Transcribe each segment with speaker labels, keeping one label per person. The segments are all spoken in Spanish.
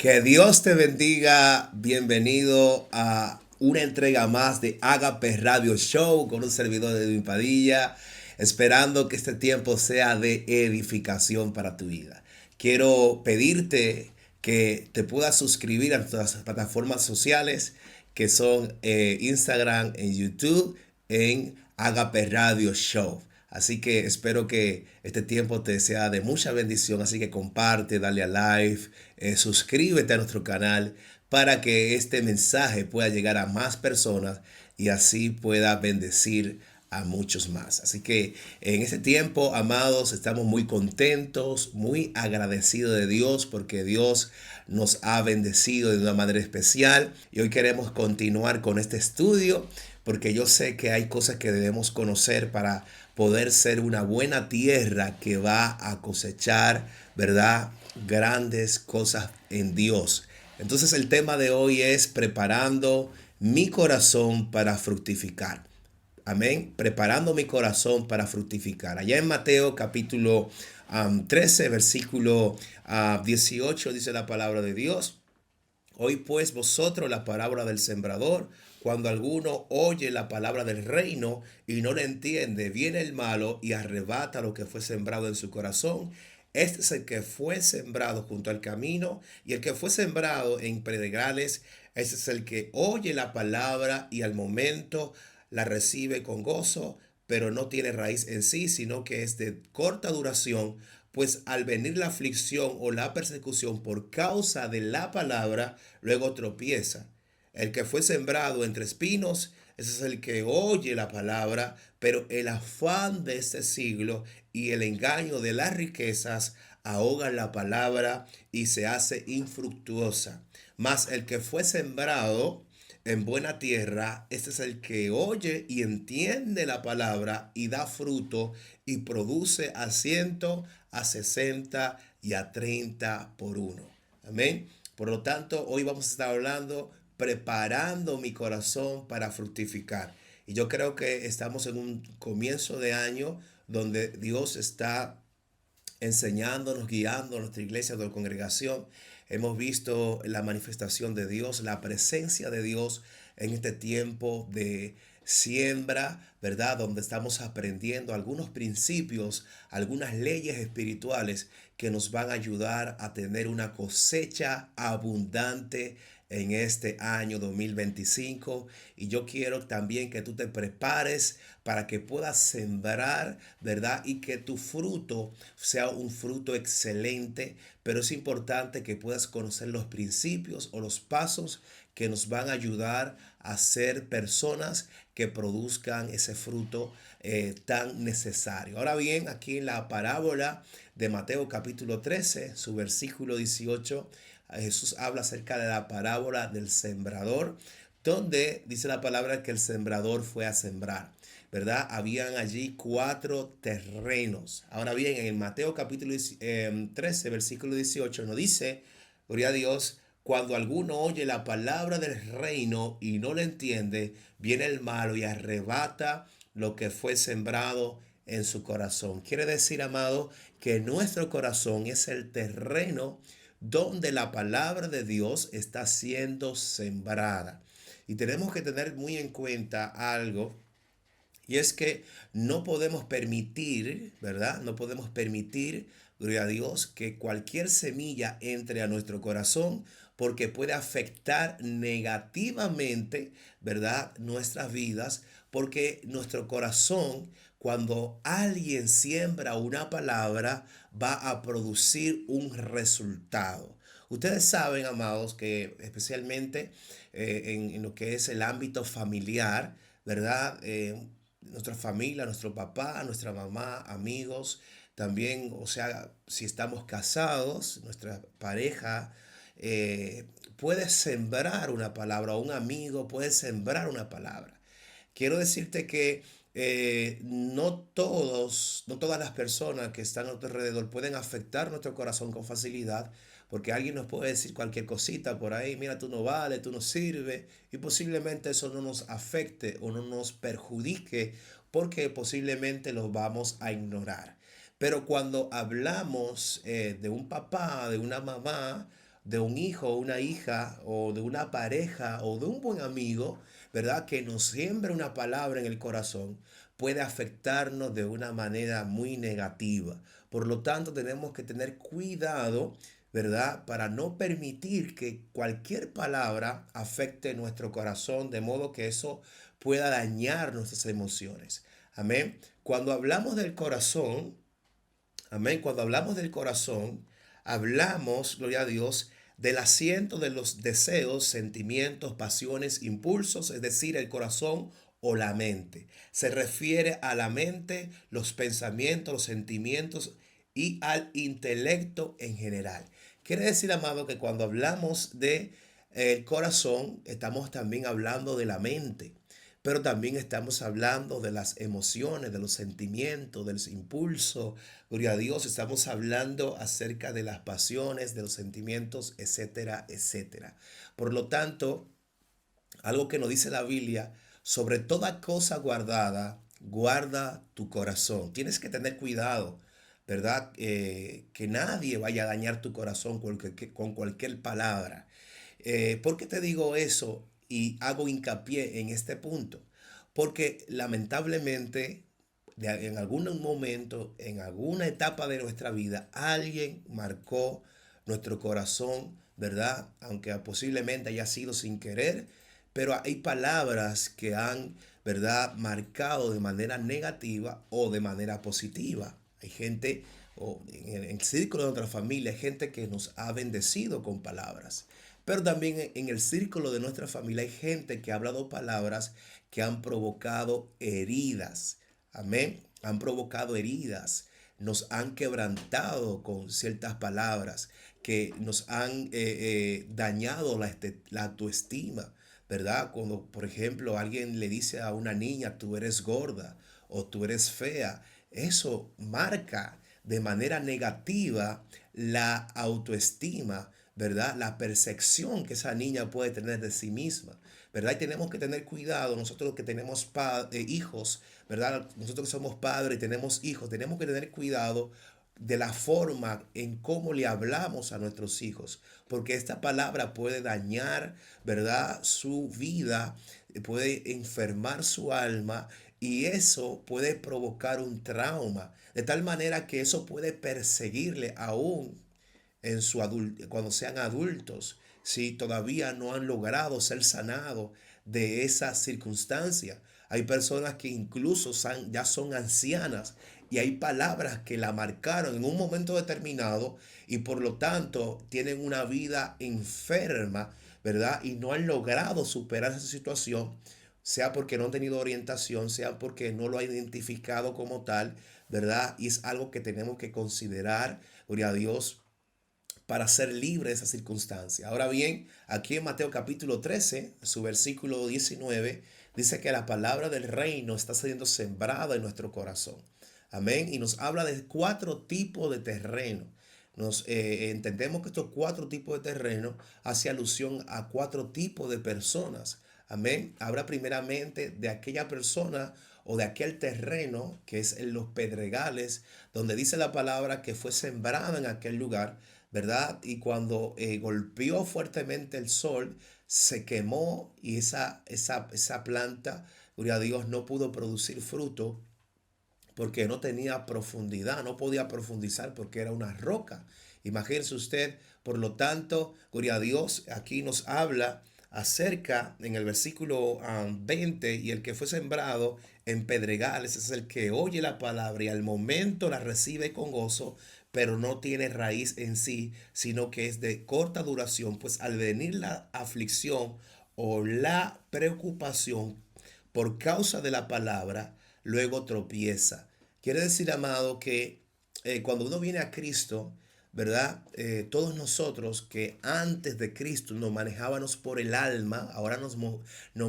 Speaker 1: Que Dios te bendiga. Bienvenido a una entrega más de Agape Radio Show con un servidor de Edwin Padilla, esperando que este tiempo sea de edificación para tu vida. Quiero pedirte que te puedas suscribir a nuestras plataformas sociales que son Instagram, en YouTube, en Agape Radio Show. Así que espero que este tiempo te sea de mucha bendición. Así que comparte, dale a like, suscríbete a nuestro canal para que este mensaje pueda llegar a más personas y así pueda bendecir a muchos más. Así que en este tiempo, amados, estamos muy contentos, muy agradecidos de Dios porque Dios nos ha bendecido de una manera especial y hoy queremos continuar con este estudio porque yo sé que hay cosas que debemos conocer para poder ser una buena tierra que va a cosechar, ¿verdad? Grandes cosas en Dios. Entonces el tema de hoy es preparando mi corazón para fructificar. Amén. Preparando mi corazón para fructificar. Allá en Mateo capítulo 13, versículo 18 dice la palabra de Dios. Hoy pues vosotros la palabra del sembrador, cuando alguno oye la palabra del reino y no la entiende, viene el malo y arrebata lo que fue sembrado en su corazón. Este es el que fue sembrado junto al camino y el que fue sembrado en pedregales. Ese es el que oye la palabra y al momento la recibe con gozo, pero no tiene raíz en sí, sino que es de corta duración, pues al venir la aflicción o la persecución por causa de la palabra, luego tropieza. El que fue sembrado entre espinos, ese es el que oye la palabra, pero el afán de este siglo y el engaño de las riquezas ahogan la palabra y se hace infructuosa. Mas el que fue sembrado en buena tierra, este es el que oye y entiende la palabra y da fruto y produce a 100, a 60 y a 30 por uno. Amén. Por lo tanto, hoy vamos a estar hablando preparando mi corazón para fructificar. Y yo creo que estamos en un comienzo de año donde Dios está enseñándonos, guiando a nuestra iglesia, a nuestra congregación. Hemos visto la manifestación de Dios, la presencia de Dios en este tiempo de siembra, ¿verdad? Donde estamos aprendiendo algunos principios, algunas leyes espirituales que nos van a ayudar a tener una cosecha abundante en este año 2025. Y yo quiero también que tú te prepares para que puedas sembrar, ¿verdad? Y que tu fruto sea un fruto excelente, pero es importante que puedas conocer los principios o los pasos que nos van a ayudar a ser personas que produzcan ese fruto tan necesario. Ahora bien, aquí en la parábola de Mateo capítulo 13, su versículo 18, Jesús habla acerca de la parábola del sembrador, donde dice la palabra que el sembrador fue a sembrar. ¿Verdad? Habían allí 4 terrenos. Ahora bien, en el Mateo capítulo 13, versículo 18, nos dice, gloria a Dios, cuando alguno oye la palabra del reino y no la entiende, viene el malo y arrebata lo que fue sembrado en su corazón. Quiere decir, amado, que nuestro corazón es el terreno donde la palabra de Dios está siendo sembrada. Y tenemos que tener muy en cuenta algo, y es que no podemos permitir, ¿verdad? No podemos permitir, gloria a Dios, que cualquier semilla entre a nuestro corazón porque puede afectar negativamente, ¿verdad? Nuestras vidas, porque nuestro corazón, cuando alguien siembra una palabra, va a producir un resultado. Ustedes saben, amados, que especialmente en lo que es el ámbito familiar, ¿verdad? Nuestra familia, nuestro papá, nuestra mamá, amigos, también, o sea, si estamos casados, nuestra pareja puede sembrar una palabra, o un amigo puede sembrar una palabra. Quiero decirte que no todas las personas que están a nuestro alrededor pueden afectar nuestro corazón con facilidad, porque alguien nos puede decir cualquier cosita por ahí, mira, tú no vales, tú no sirves, y posiblemente eso no nos afecte o no nos perjudique, porque posiblemente los vamos a ignorar. Pero cuando hablamos de un papá, de una mamá, de un hijo o una hija o de una pareja o de un buen amigo, ¿verdad? Que nos siembra una palabra en el corazón, puede afectarnos de una manera muy negativa. Por lo tanto, tenemos que tener cuidado, ¿verdad? Para no permitir que cualquier palabra afecte nuestro corazón, de modo que eso pueda dañar nuestras emociones. Amén. Cuando hablamos del corazón, amén, cuando hablamos del corazón, hablamos, gloria a Dios, del asiento de los deseos, sentimientos, pasiones, impulsos, es decir, el corazón o la mente. Se refiere a la mente, los pensamientos, los sentimientos y al intelecto en general. Quiere decir, amado, que cuando hablamos de el corazón, estamos también hablando de la mente, pero también estamos hablando de las emociones, de los sentimientos, de los impulsos. Gloria a Dios, estamos hablando acerca de las pasiones, de los sentimientos, etcétera, etcétera. Por lo tanto, algo que nos dice la Biblia, sobre toda cosa guardada, guarda tu corazón. Tienes que tener cuidado, ¿verdad? Que nadie vaya a dañar tu corazón con cualquier palabra. ¿Por qué te digo eso y hago hincapié en este punto? Porque lamentablemente en algún momento, en alguna etapa de nuestra vida, alguien marcó nuestro corazón, ¿verdad? Aunque posiblemente haya sido sin querer, pero hay palabras que han, ¿verdad?, marcado de manera negativa o de manera positiva. Hay gente, o en el círculo de nuestra familia, hay gente que nos ha bendecido con palabras. Pero también en el círculo de nuestra familia hay gente que ha hablado palabras que han provocado heridas. Amén. Han provocado heridas. Nos han quebrantado con ciertas palabras que nos han dañado la autoestima, ¿verdad? Cuando, por ejemplo, alguien le dice a una niña, tú eres gorda o tú eres fea, eso marca de manera negativa la autoestima, ¿verdad? La percepción que esa niña puede tener de sí misma, ¿verdad? Y tenemos que tener cuidado, nosotros que tenemos hijos, ¿verdad? Nosotros que somos padres y tenemos hijos, tenemos que tener cuidado de la forma en cómo le hablamos a nuestros hijos, porque esta palabra puede dañar, ¿verdad?, su vida, puede enfermar su alma y eso puede provocar un trauma, de tal manera que eso puede perseguirle aún en cuando sean adultos, si todavía no han logrado ser sanados de esa circunstancia. Hay personas que incluso ya son ancianas y hay palabras que la marcaron en un momento determinado y por lo tanto tienen una vida enferma, ¿verdad? Y no han logrado superar esa situación, sea porque no han tenido orientación, sea porque no lo han identificado como tal, ¿verdad? Y es algo que tenemos que considerar, gloria a Dios, para ser libre de esa circunstancia. Ahora bien, aquí en Mateo capítulo 13, su versículo 19, dice que la palabra del reino está siendo sembrada en nuestro corazón. Amén. Y nos habla de 4 tipos de terreno. Entendemos que estos 4 tipos de terreno hace alusión a 4 tipos de personas. Amén. Habla primeramente de aquella persona o de aquel terreno que es en los pedregales, donde dice la palabra que fue sembrada en aquel lugar, ¿verdad? Y cuando golpeó fuertemente el sol, se quemó y esa planta, gloria a Dios, no pudo producir fruto porque no tenía profundidad, no podía profundizar porque era una roca. Imagínese usted, por lo tanto, gloria a Dios, aquí nos habla acerca en el versículo 20, y el que fue sembrado en pedregales es el que oye la palabra y al momento la recibe con gozo, pero no tiene raíz en sí, sino que es de corta duración, pues al venir la aflicción o la preocupación por causa de la palabra, luego tropieza. Quiere decir, amado, que cuando uno viene a Cristo, ¿verdad? Todos nosotros que antes de Cristo nos manejábamos por el alma, ahora nos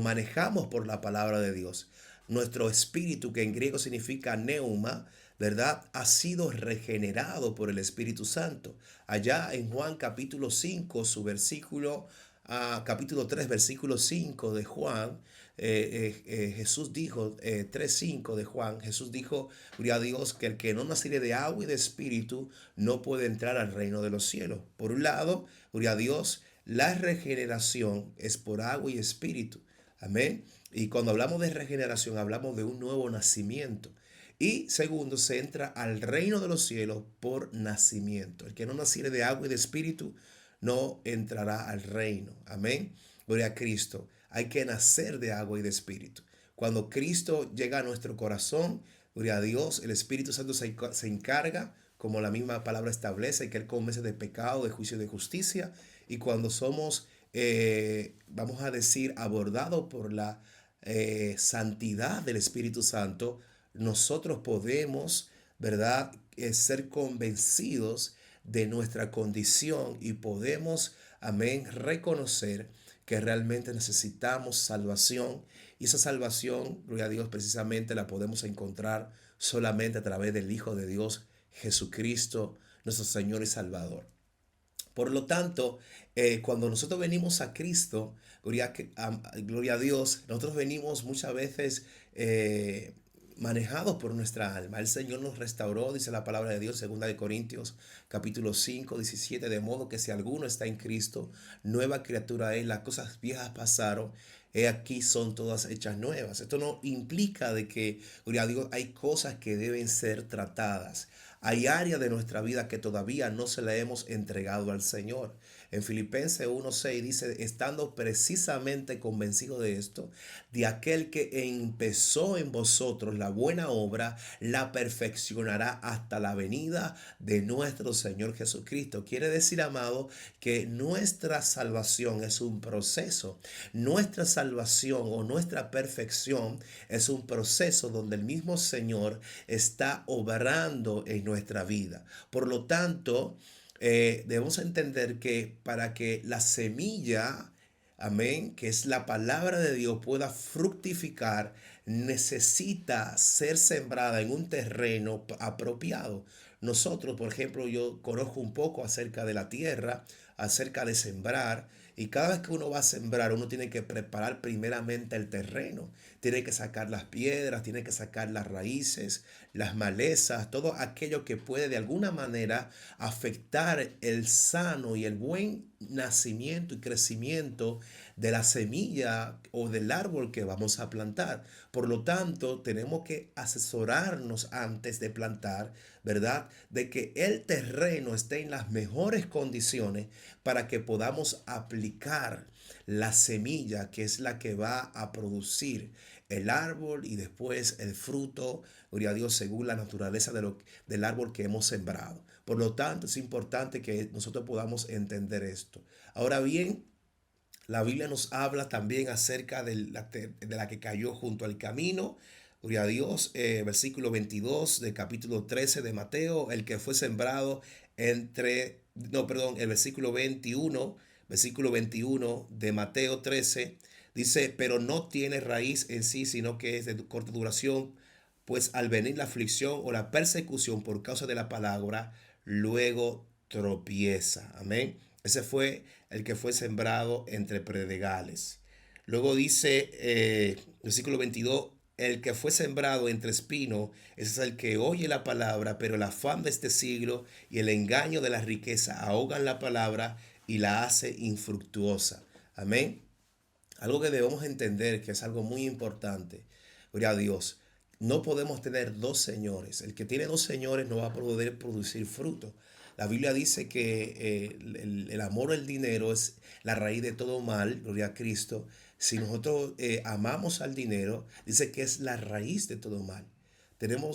Speaker 1: manejamos por la palabra de Dios. Nuestro espíritu, que en griego significa neuma, ¿verdad?, ha sido regenerado por el Espíritu Santo. Allá en Juan capítulo 5, su versículo capítulo 3 versículo 5 de Juan, Jesús dijo, 3:5 de Juan, Jesús dijo, gloria a Dios, que el que no naciere de agua y de espíritu no puede entrar al reino de los cielos. Por un lado, gloria a Dios, la regeneración es por agua y espíritu. Amén. Y cuando hablamos de regeneración, hablamos de un nuevo nacimiento. Y segundo, se entra al reino de los cielos por nacimiento. El que no naciere de agua y de espíritu no entrará al reino. Amén. Gloria a Cristo. Hay que nacer de agua y de espíritu. Cuando Cristo llega a nuestro corazón, gloria a Dios, el Espíritu Santo se encarga, como la misma palabra establece, que Él convence de pecado, de juicio y de justicia. Y cuando somos, vamos a decir, abordados por la santidad del Espíritu Santo, nosotros podemos, ¿verdad?, ser convencidos de nuestra condición y podemos, amén, reconocer que realmente necesitamos salvación y esa salvación, gloria a Dios, precisamente la podemos encontrar solamente a través del Hijo de Dios, Jesucristo, nuestro Señor y Salvador. Por lo tanto, cuando nosotros venimos a Cristo, gloria a Dios, nosotros venimos muchas veces manejados por nuestra alma. El Señor nos restauró, dice la palabra de Dios, 2 Corintios capítulo 5, 17, de modo que si alguno está en Cristo, nueva criatura es, las cosas viejas pasaron, he aquí son todas hechas nuevas. Esto no implica de que, gloria a Dios, hay cosas que deben ser tratadas. Hay áreas de nuestra vida que todavía no se le hemos entregado al Señor. En Filipenses 1:6 dice, estando precisamente convencido de esto, de aquel que empezó en vosotros la buena obra, la perfeccionará hasta la venida de nuestro Señor Jesucristo. Quiere decir, amado, que nuestra salvación es un proceso. Nuestra salvación o nuestra perfección es un proceso donde el mismo Señor está obrando en nuestra vida. Por lo tanto, debemos entender que para que la semilla, amén, que es la palabra de Dios, pueda fructificar, necesita ser sembrada en un terreno apropiado. Nosotros, por ejemplo, yo conozco un poco acerca de la tierra, acerca de sembrar, y cada vez que uno va a sembrar, uno tiene que preparar primeramente el terreno. Tiene que sacar las piedras, tiene que sacar las raíces, las malezas, todo aquello que puede de alguna manera afectar el sano y el buen nacimiento y crecimiento de la semilla o del árbol que vamos a plantar. Por lo tanto, tenemos que asesorarnos antes de plantar, ¿verdad? De que el terreno esté en las mejores condiciones para que podamos aplicar la semilla que es la que va a producir el árbol y después el fruto, gloria a Dios, según la naturaleza del árbol que hemos sembrado. Por lo tanto, es importante que nosotros podamos entender esto. Ahora bien, la Biblia nos habla también acerca de la que cayó junto al camino. Gloria a Dios, versículo 22 del capítulo 13 de Mateo, el que fue sembrado el versículo 21 de Mateo 13, dice, pero no tiene raíz en sí, sino que es de corta duración, pues al venir la aflicción o la persecución por causa de la palabra, luego tropieza. Amén. Ese fue el que fue sembrado entre predegales. Luego dice, versículo 22, el que fue sembrado entre espinos, ese es el que oye la palabra, pero el afán de este siglo y el engaño de la riqueza ahogan la palabra y la hace infructuosa. Amén. Algo que debemos entender, que es algo muy importante. Gloria a Dios. No podemos tener dos señores. El que tiene dos señores no va a poder producir fruto. La Biblia dice que el amor al dinero es la raíz de todo mal, gloria a Cristo. Si nosotros amamos al dinero, dice que es la raíz de todo mal.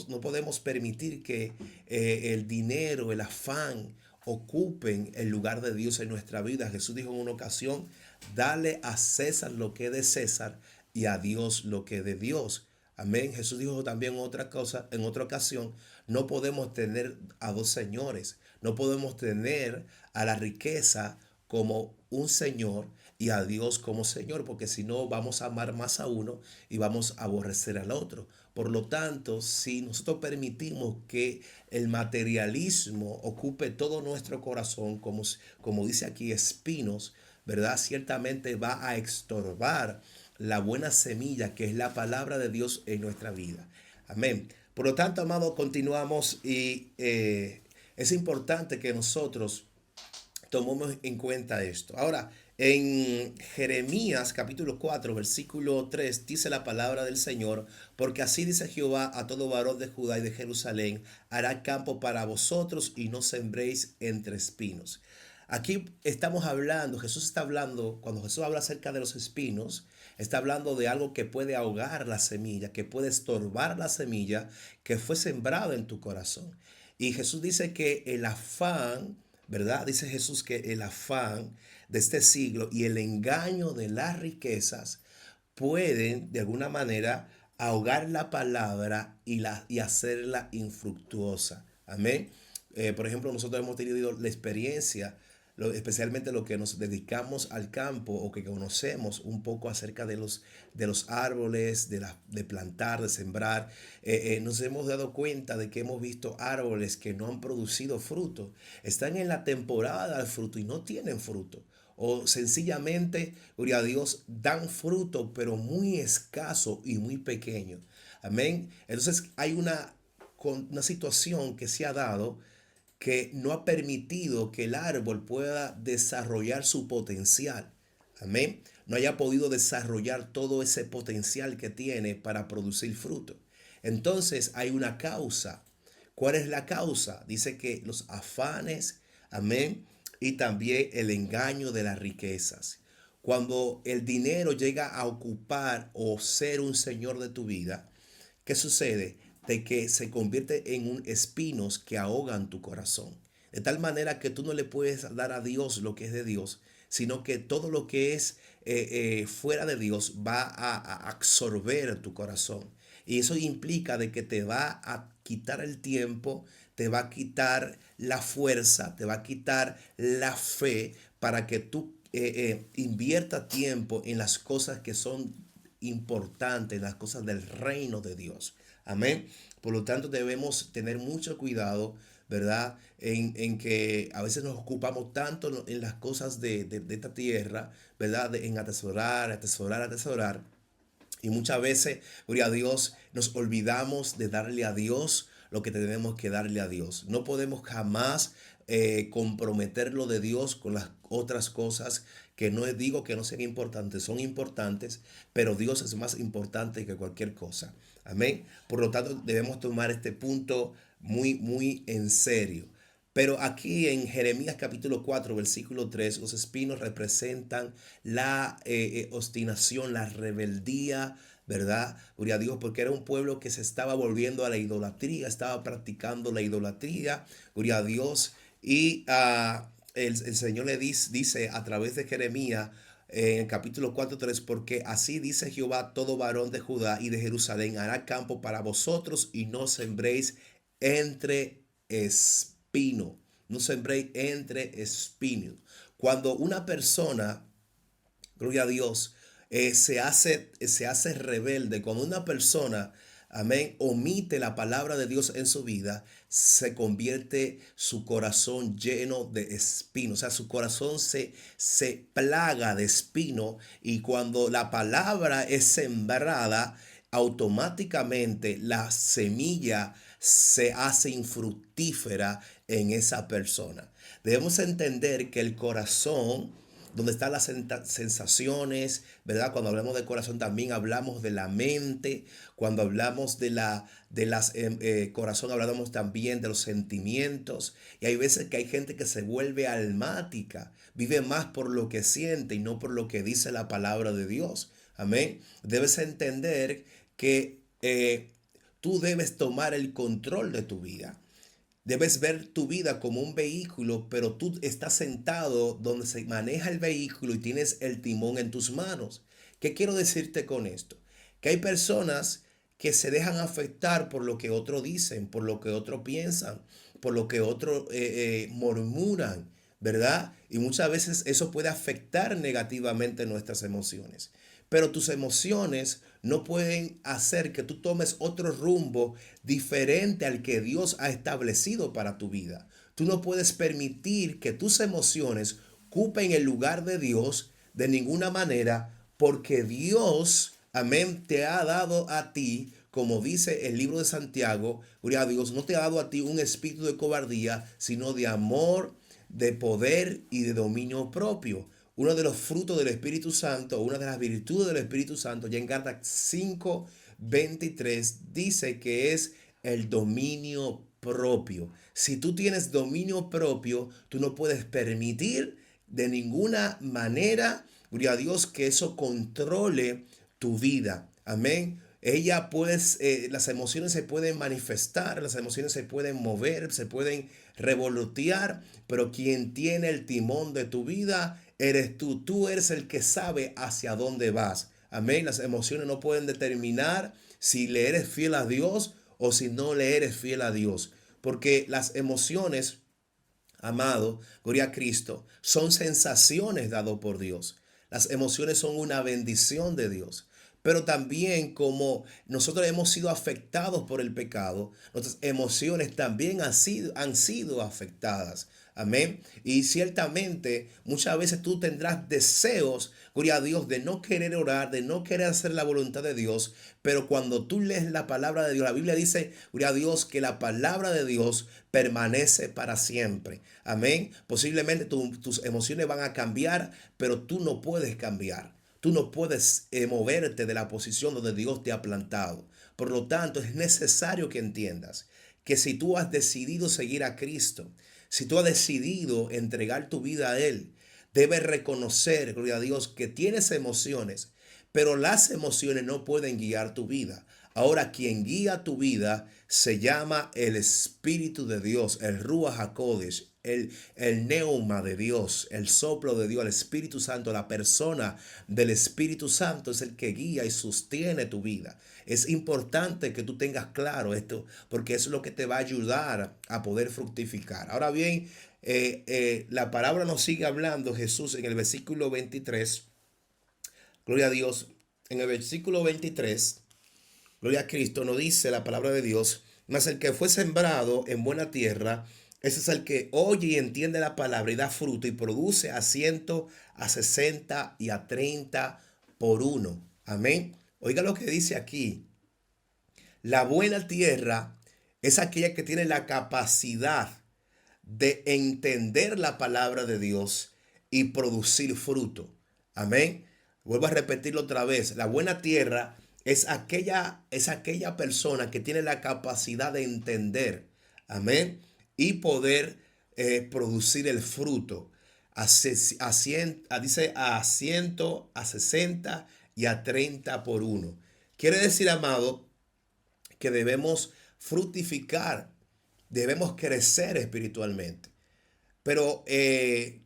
Speaker 1: No podemos permitir que el dinero, el afán, ocupen el lugar de Dios en nuestra vida. Jesús dijo en una ocasión, dale a César lo que es de César y a Dios lo que es de Dios. Amén. Jesús dijo también otra cosa, en otra ocasión, no podemos tener a dos señores. No podemos tener a la riqueza como un señor y a Dios como Señor, porque si no vamos a amar más a uno y vamos a aborrecer al otro. Por lo tanto, si nosotros permitimos que el materialismo ocupe todo nuestro corazón, como dice aquí, espinos, ¿verdad? Ciertamente va a estorbar la buena semilla que es la palabra de Dios en nuestra vida. Amén. Por lo tanto, amado, continuamos y es importante que nosotros tomemos en cuenta esto. Ahora, en Jeremías capítulo 4 versículo 3 dice la palabra del Señor, porque así dice Jehová a todo varón de Judá y de Jerusalén, hará campo para vosotros y no sembréis entre espinos. Aquí estamos hablando, Jesús está hablando, cuando Jesús habla acerca de los espinos, está hablando de algo que puede ahogar la semilla, que puede estorbar la semilla que fue sembrada en tu corazón. Y Jesús dice que el afán, ¿verdad? Dice Jesús que el afán de este siglo y el engaño de las riquezas pueden de alguna manera ahogar la palabra y hacerla infructuosa. Amén. Por ejemplo, nosotros hemos tenido la experiencia, especialmente los que nos dedicamos al campo o que conocemos un poco acerca de los árboles, de plantar, de sembrar. Nos hemos dado cuenta de que hemos visto árboles que no han producido fruto. Están en la temporada del fruto y no tienen fruto. O sencillamente, gloria a Dios, dan fruto, pero muy escaso y muy pequeño. Amén. Entonces hay una situación que se ha dado que no ha permitido que el árbol pueda desarrollar su potencial. Amén. No haya podido desarrollar todo ese potencial que tiene para producir fruto. Entonces hay una causa. ¿Cuál es la causa? Dice que los afanes, amén, y también el engaño de las riquezas. Cuando el dinero llega a ocupar o ser un señor de tu vida, ¿qué sucede? De que se convierte en un espinos que ahogan tu corazón. De tal manera que tú no le puedes dar a Dios lo que es de Dios, sino que todo lo que es fuera de Dios va a absorber tu corazón. Y eso implica de que te va a quitar el tiempo, te va a quitar la fuerza, te va a quitar la fe para que tú invierta tiempo en las cosas que son importantes, las cosas del reino de Dios. Amén. Por lo tanto, debemos tener mucho cuidado, ¿verdad? En que a veces nos ocupamos tanto en las cosas de esta tierra, ¿verdad? En atesorar, atesorar, atesorar. Y muchas veces, gloria a Dios, nos olvidamos de darle a Dios lo que tenemos que darle a Dios. No podemos jamás comprometer lo de Dios con las otras cosas que no digo que no sean importantes, son importantes, pero Dios es más importante que cualquier cosa. Amén. Por lo tanto, debemos tomar este punto muy, muy en serio. Pero aquí en Jeremías capítulo 4 versículo 3 los espinos representan la obstinación, la rebeldía, ¿verdad? Gloria a Dios, porque era un pueblo que se estaba volviendo a la idolatría, estaba practicando la idolatría, gloria a Dios. Y el Señor le dice a través de Jeremías, en el capítulo 4:3, porque así dice Jehová, todo varón de Judá y de Jerusalén hará campo para vosotros y no sembréis entre espinos. No sembréis entre espinos. Cuando una persona, gloria a Dios, se hace rebelde, cuando una persona, amén, omite la palabra de Dios en su vida, se convierte su corazón lleno de espinos. O sea, su corazón se plaga de espino y cuando la palabra es sembrada, automáticamente la semilla se hace infructífera en esa persona. Debemos entender que el corazón, donde están las sensaciones, ¿verdad? Cuando hablamos del corazón también hablamos de la mente. Cuando hablamos de las corazón hablamos también de los sentimientos. Y hay veces que hay gente que se vuelve almática, vive más por lo que siente y no por lo que dice la palabra de Dios. Amén. Debes entender que tú debes tomar el control de tu vida. Debes ver tu vida como un vehículo, pero tú estás sentado donde se maneja el vehículo y tienes el timón en tus manos. ¿Qué quiero decirte con esto? Que hay personas que se dejan afectar por lo que otros dicen, por lo que otros piensan, por lo que otros murmuran, ¿verdad? Y muchas veces eso puede afectar negativamente nuestras emociones. Pero tus emociones no pueden hacer que tú tomes otro rumbo diferente al que Dios ha establecido para tu vida. Tú no puedes permitir que tus emociones ocupen el lugar de Dios de ninguna manera, porque Dios, amén, te ha dado a ti, como dice el libro de Santiago, gloria a Dios, no te ha dado a ti un espíritu de cobardía, sino de amor, de poder y de dominio propio. Uno de los frutos del Espíritu Santo, una de las virtudes del Espíritu Santo, ya en Gálatas 5:23 dice que es el dominio propio. Si tú tienes dominio propio, tú no puedes permitir de ninguna manera, gloria a Dios, que eso controle tu vida. Amén. Ella pues, las emociones se pueden manifestar, las emociones se pueden mover, se pueden revolotear, pero quien tiene el timón de tu vida eres tú. Tú eres el que sabe hacia dónde vas. Amén. Las emociones no pueden determinar si le eres fiel a Dios o si no le eres fiel a Dios. Porque las emociones, amado, gloria a Cristo, son sensaciones dadas por Dios. Las emociones son una bendición de Dios. Pero también como nosotros hemos sido afectados por el pecado, nuestras emociones también han sido afectadas. Amén. Y ciertamente muchas veces tú tendrás deseos, gloria a Dios, de no querer orar, de no querer hacer la voluntad de Dios. Pero cuando tú lees la palabra de Dios, la Biblia dice, gloria a Dios, que la palabra de Dios permanece para siempre. Amén. Posiblemente tus emociones van a cambiar, pero tú no puedes cambiar. Tú no puedes moverte de la posición donde Dios te ha plantado. Por lo tanto, es necesario que entiendas que si tú has decidido seguir a Cristo, si tú has decidido entregar tu vida a Él, debes reconocer, gloria a Dios, que tienes emociones, pero las emociones no pueden guiar tu vida. Ahora, quien guía tu vida se llama el Espíritu de Dios, el Ruach HaKodesh, el neuma de Dios, el soplo de Dios, el Espíritu Santo, la persona del Espíritu Santo es el que guía y sostiene tu vida. Es importante que tú tengas claro esto, porque eso es lo que te va a ayudar a poder fructificar. Ahora bien, la palabra nos sigue hablando Jesús en el versículo 23. Gloria a Dios. En el versículo 23, gloria a Cristo, nos dice la palabra de Dios, mas el que fue sembrado en buena tierra, ese es el que oye y entiende la palabra y da fruto y produce a 100, a 60 y a 30 por uno. Amén. Oiga lo que dice aquí. La buena tierra es aquella que tiene la capacidad de entender la palabra de Dios y producir fruto. Amén. Vuelvo a repetirlo otra vez. La buena tierra es aquella persona que tiene la capacidad de entender. Amén. Y poder producir el fruto. Dice a 100, a 60 y a 30 por uno. Quiere decir, amado, que debemos fructificar, debemos crecer espiritualmente. Pero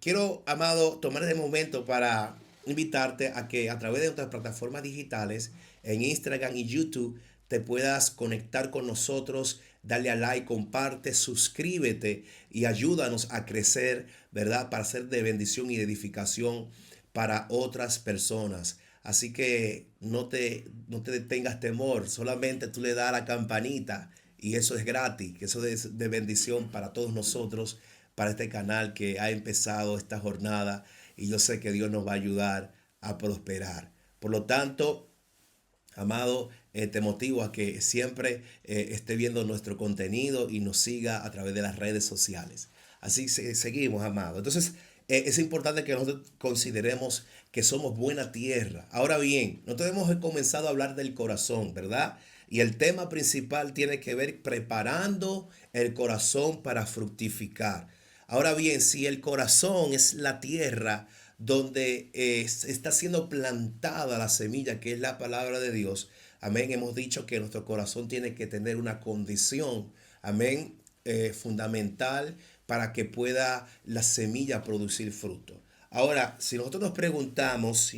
Speaker 1: quiero, amado, tomar este momento para invitarte a que a través de nuestras plataformas digitales, en Instagram y YouTube, te puedas conectar con nosotros, darle a like, comparte, suscríbete y ayúdanos a crecer, ¿verdad? Para ser de bendición y de edificación para otras personas. Así que no te tengas temor, solamente tú le das a la campanita y eso es gratis, que eso es de bendición para todos nosotros, para este canal que ha empezado esta jornada y yo sé que Dios nos va a ayudar a prosperar. Por lo tanto, amado, te motivo a que siempre esté viendo nuestro contenido y nos siga a través de las redes sociales. Así seguimos, amado. Entonces, es importante que nosotros consideremos que somos buena tierra. Ahora bien, nosotros hemos comenzado a hablar del corazón, ¿verdad? Y el tema principal tiene que ver preparando el corazón para fructificar. Ahora bien, si el corazón es la tierra donde está siendo plantada la semilla, que es la palabra de Dios, amén, hemos dicho que nuestro corazón tiene que tener una condición, amén, fundamental para que pueda la semilla producir fruto. Ahora, si nosotros nos preguntamos,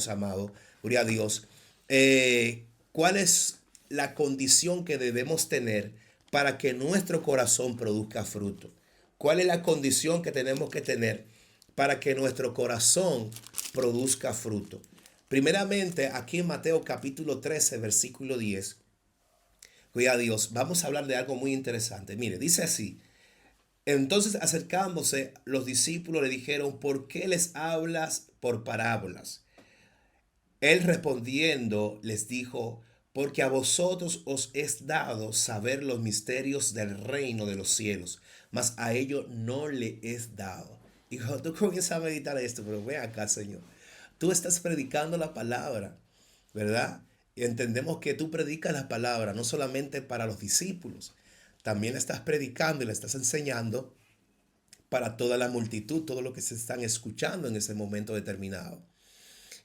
Speaker 1: amado, gloria a Dios, ¿cuál es la condición que debemos tener para que nuestro corazón produzca fruto? ¿Cuál es la condición que tenemos que tener para que nuestro corazón produzca fruto? Primeramente, aquí en Mateo capítulo 13, versículo 10, cuida Dios, vamos a hablar de algo muy interesante. Mire, dice así, Entonces, acercándose, los discípulos le dijeron, ¿por qué les hablas por parábolas? Él respondiendo les dijo, porque a vosotros os es dado saber los misterios del reino de los cielos, mas a ellos no le es dado. Y cuando tú comienzas a meditar esto, pero ve acá, Señor, tú estás predicando la palabra, ¿verdad? Y entendemos que tú predicas la palabra no solamente para los discípulos, también la estás predicando y la estás enseñando para toda la multitud, todo lo que se están escuchando en ese momento determinado.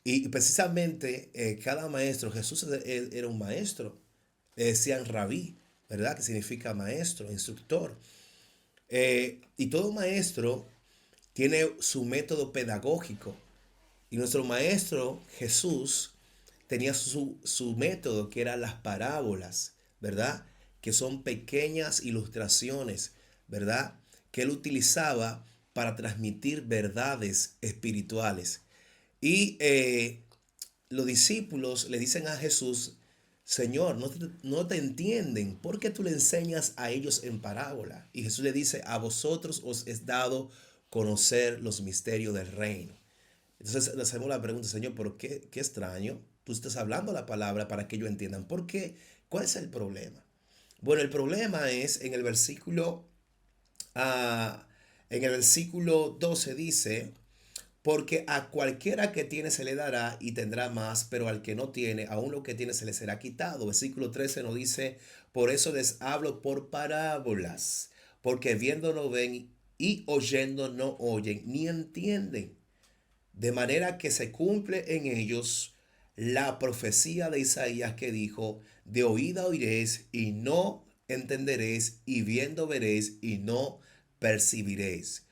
Speaker 1: Y precisamente cada maestro, Jesús era un maestro, le decían rabí, ¿verdad? Que significa maestro, instructor. Y todo maestro tiene su método pedagógico. Y nuestro maestro Jesús tenía su método que eran las parábolas, ¿verdad? Que son pequeñas ilustraciones, ¿verdad? Que él utilizaba para transmitir verdades espirituales. Y los discípulos le dicen a Jesús, Señor, no te entienden. ¿Por qué tú le enseñas a ellos en parábola? Y Jesús le dice, a vosotros os es dado conocer los misterios del reino. Entonces le hacemos la pregunta, Señor, ¿por qué extraño? Tú estás hablando la palabra para que ellos entiendan. ¿Por qué? ¿Cuál es el problema? Bueno, el problema es ah, en el versículo 12 dice, porque a cualquiera que tiene se le dará y tendrá más, pero al que no tiene, aún lo que tiene se le será quitado. Versículo 13 nos dice, por eso les hablo por parábolas, porque viendo no ven y oyendo no oyen, ni entienden. De manera que se cumple en ellos la profecía de Isaías que dijo, de oída oiréis y no entenderéis, y viendo veréis y no percibiréis,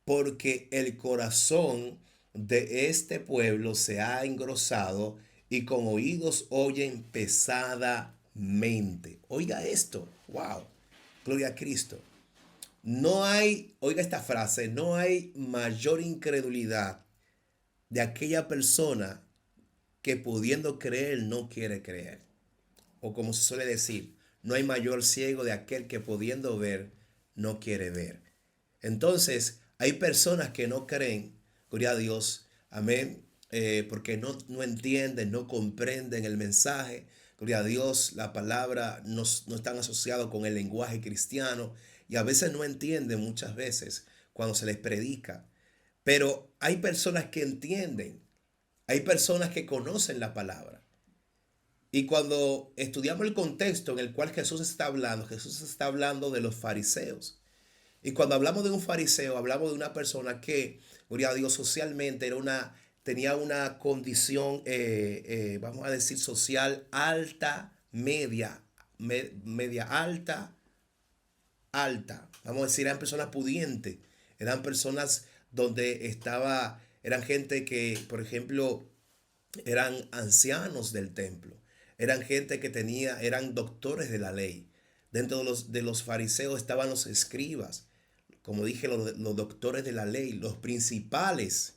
Speaker 1: porque el corazón de este pueblo se ha engrosado y con oídos oyen pesadamente. Oiga esto, wow, gloria a Cristo. No hay, oiga esta frase, no hay mayor incredulidad de aquella persona que pudiendo creer no quiere creer. O como se suele decir, no hay mayor ciego de aquel que pudiendo ver no quiere ver. Entonces, hay personas que no creen, gloria a Dios, amén, porque no entienden, no comprenden el mensaje. Gloria a Dios, la palabra no están asociados con el lenguaje cristiano y a veces no entienden muchas veces cuando se les predica. Pero hay personas que entienden, hay personas que conocen la palabra. Y cuando estudiamos el contexto en el cual Jesús está hablando de los fariseos. Y cuando hablamos de un fariseo, hablamos de una persona que, gloria a Dios, socialmente tenía una condición, vamos a decir, social alta, media alta, alta. Vamos a decir, eran personas pudientes, eran personas donde eran gente que, por ejemplo, eran ancianos del templo, eran gente que eran doctores de la ley. Dentro de los fariseos estaban los escribas, como dije, los doctores de la ley, los principales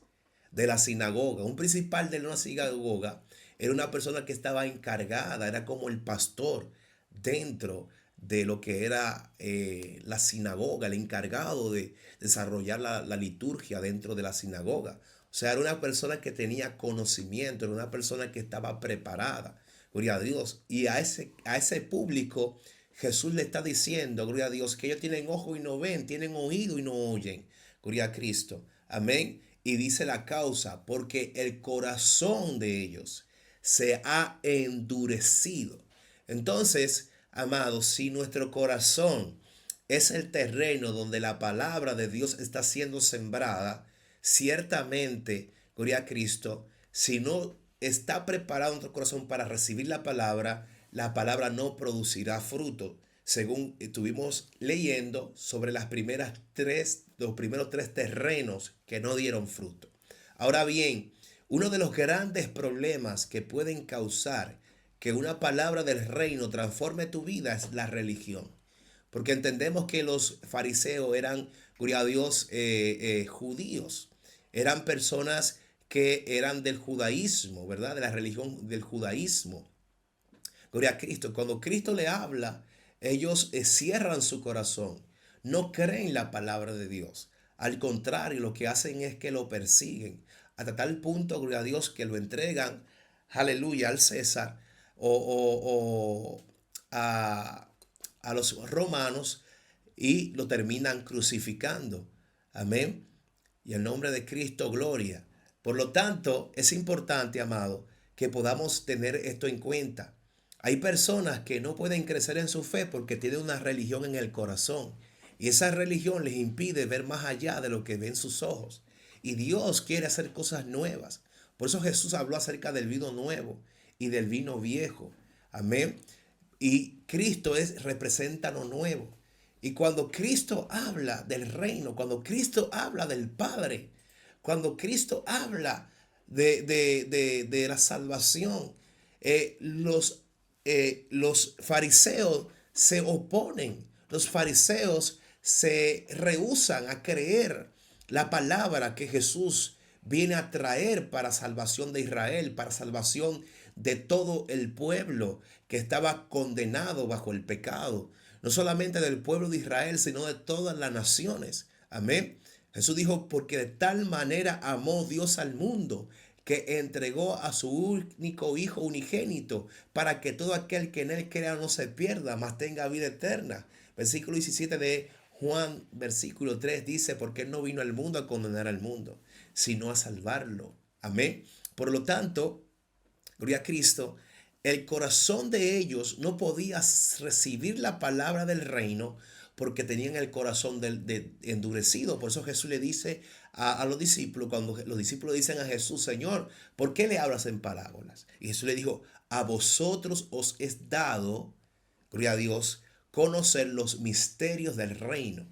Speaker 1: de la sinagoga. Un principal de una sinagoga era una persona que estaba encargada, era como el pastor dentro de lo que era la sinagoga, el encargado de desarrollar la liturgia dentro de la sinagoga. O sea, era una persona que tenía conocimiento, era una persona que estaba preparada. Gloria a Dios. Y a ese público Jesús le está diciendo, gloria a Dios, que ellos tienen ojo y no ven, tienen oído y no oyen. Gloria a Cristo. Amén. Y dice la causa, porque el corazón de ellos se ha endurecido. Entonces, amados, si nuestro corazón es el terreno donde la palabra de Dios está siendo sembrada, ciertamente, gloria a Cristo, si no está preparado nuestro corazón para recibir la palabra no producirá fruto. Según estuvimos leyendo sobre los primeros tres terrenos que no dieron fruto. Ahora bien, uno de los grandes problemas que pueden causar que una palabra del reino transforme tu vida es la religión. Porque entendemos que los fariseos eran, gloria a Dios, judíos. Eran personas que eran del judaísmo, ¿verdad? De la religión del judaísmo. Gloria a Cristo. Cuando Cristo le habla, ellos cierran su corazón. no creen la palabra de Dios. Al contrario, lo que hacen es que lo persiguen hasta tal punto, gloria a Dios, que lo entregan, aleluya, al César o a, a los romanos y lo terminan crucificando. Amén. Y en nombre de Cristo, gloria. Por lo tanto, es importante, amado, que podamos tener esto en cuenta. Hay personas que no pueden crecer en su fe porque tienen una religión en el corazón. Y esa religión les impide ver más allá de lo que ven sus ojos. Y Dios quiere hacer cosas nuevas. Por eso Jesús habló acerca del vino nuevo y del vino viejo. Amén. Y Cristo representa lo nuevo. Y cuando Cristo habla del reino, cuando Cristo habla del Padre, cuando Cristo habla de la salvación, los fariseos se oponen, los fariseos se rehúsan a creer la palabra que Jesús viene a traer para salvación de Israel, para salvación de todo el pueblo que estaba condenado bajo el pecado, no solamente del pueblo de Israel, sino de todas las naciones. Amén. Jesús dijo, porque de tal manera amó Dios al mundo, que entregó a su único Hijo unigénito, para que todo aquel que en él crea no se pierda, mas tenga vida eterna. Versículo 17 de Juan, versículo 3 dice, porque él no vino al mundo a condenar al mundo, sino a salvarlo. Amén. Por lo tanto, gloria a Cristo, el corazón de ellos no podía recibir la palabra del reino porque tenían el corazón endurecido. Por eso Jesús le dice a los discípulos, cuando los discípulos dicen a Jesús, Señor, ¿por qué le hablas en parábolas? Y Jesús le dijo, a vosotros os es dado, gloria a Dios, conocer los misterios del reino.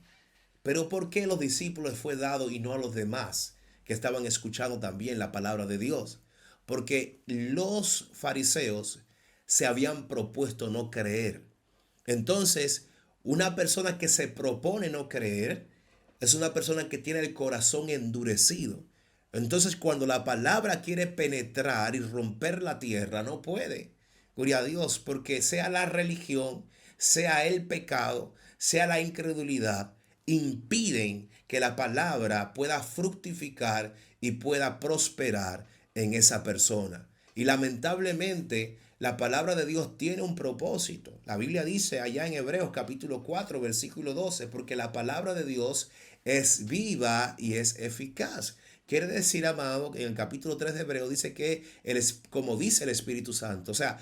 Speaker 1: Pero ¿por qué a los discípulos fue dado y no a los demás que estaban escuchando también la palabra de Dios? Porque los fariseos se habían propuesto no creer. Entonces, una persona que se propone no creer es una persona que tiene el corazón endurecido. Entonces, cuando la palabra quiere penetrar y romper la tierra, no puede. Gloria a Dios, porque sea la religión, sea el pecado, sea la incredulidad, impiden que la palabra pueda fructificar y pueda prosperar en esa persona. Y lamentablemente, la palabra de Dios tiene un propósito. La Biblia dice allá en Hebreos capítulo 4, versículo 12, porque la palabra de Dios es viva y es eficaz. Quiere decir, amado, que en el capítulo 3 de Hebreos dice que, como dice el Espíritu Santo, o sea,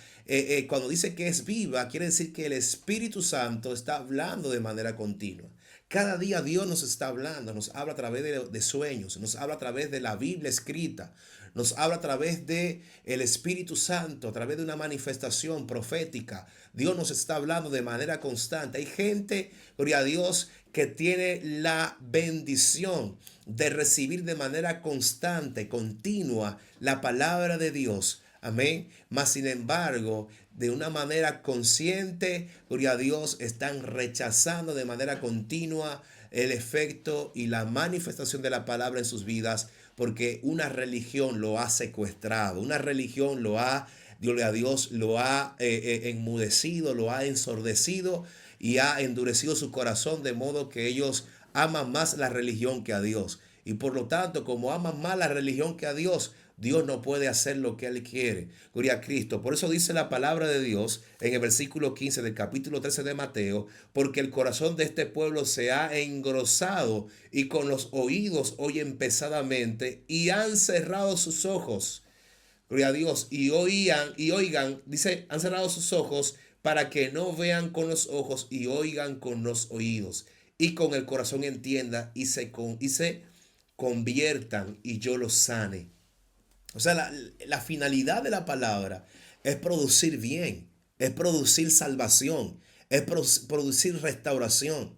Speaker 1: cuando dice que es viva, quiere decir que el Espíritu Santo está hablando de manera continua. Cada día Dios nos está hablando, nos habla a través de sueños, nos habla a través de la Biblia escrita, nos habla a través de el Espíritu Santo, a través de una manifestación profética. Dios nos está hablando de manera constante. Hay gente, gloria a Dios, que tiene la bendición de recibir de manera constante, continua, la palabra de Dios. Amén. Mas sin embargo, de una manera consciente, gloria a Dios, están rechazando de manera continua el efecto y la manifestación de la palabra en sus vidas, porque una religión lo ha secuestrado, una religión lo ha, gloria a Dios, lo ha enmudecido, lo ha ensordecido y ha endurecido su corazón, de modo que ellos aman más la religión que a Dios. Y por lo tanto, como aman más la religión que a Dios, Dios no puede hacer lo que Él quiere. Gloria a Cristo. Por eso dice la palabra de Dios en el versículo 15 del capítulo 13 de Mateo, porque el corazón de este pueblo se ha engrosado y con los oídos oyen pesadamente y han cerrado sus ojos. Gloria a Dios. Y oigan, dice, han cerrado sus ojos para que no vean con los ojos y oigan con los oídos y con el corazón entienda y se conviertan y yo los sane. O sea, la finalidad de la palabra es producir bien, es producir salvación, es producir restauración.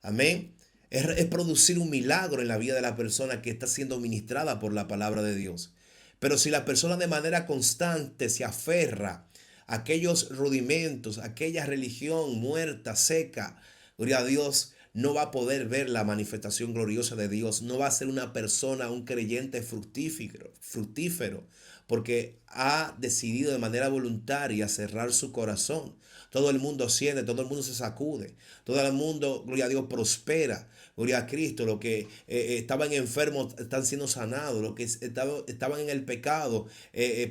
Speaker 1: Amén. Es producir un milagro en la vida de la persona que está siendo ministrada por la palabra de Dios. Pero si la persona de manera constante se aferra a aquellos rudimentos, a aquella religión muerta, seca, gloria a Dios, no va a poder ver la manifestación gloriosa de Dios. No va a ser una persona, un creyente fructífero. porque ha decidido de manera voluntaria cerrar su corazón. Todo el mundo siente, todo el mundo se sacude, todo el mundo, gloria a Dios, prospera. Gloria a Cristo, los que estaban enfermos están siendo sanados, los que estaban en el pecado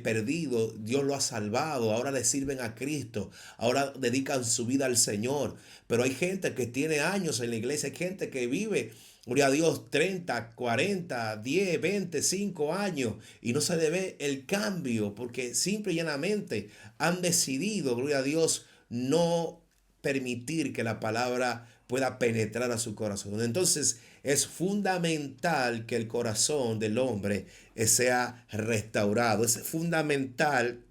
Speaker 1: perdidos, Dios lo ha salvado, ahora le sirven a Cristo, ahora dedican su vida al Señor. Pero hay gente que tiene años en la iglesia, hay gente que vive, gloria a Dios, 30, 40, 10, 25 años y no se le ve el cambio porque simple y llanamente han decidido, gloria a Dios, no permitir que la palabra pueda penetrar a su corazón. Entonces es fundamental que el corazón del hombre sea restaurado. Es fundamental